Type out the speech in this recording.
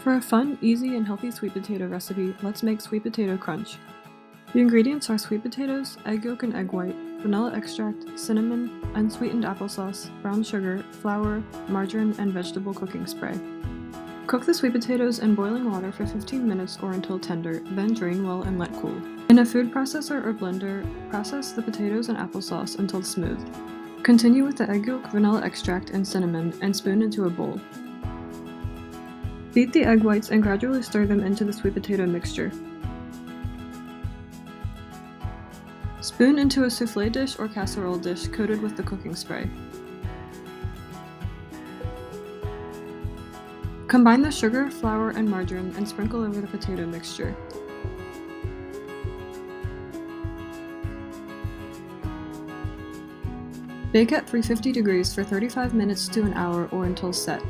For a fun, easy, and healthy sweet potato recipe, let's make sweet potato crunch. The ingredients are sweet potatoes, egg yolk and egg white, vanilla extract, cinnamon, unsweetened applesauce, brown sugar, flour, margarine, and vegetable cooking spray. Cook the sweet potatoes in boiling water for 15 minutes or until tender, then drain well and let cool. In a food processor or blender, process the potatoes and applesauce until smooth. Continue with the egg yolk, vanilla extract, and cinnamon, and spoon into a bowl. Beat the egg whites and gradually stir them into the sweet potato mixture. Spoon into a soufflé dish or casserole dish coated with the cooking spray. Combine the sugar, flour, and margarine and sprinkle over the potato mixture. Bake at 350 degrees for 35 minutes to an hour or until set.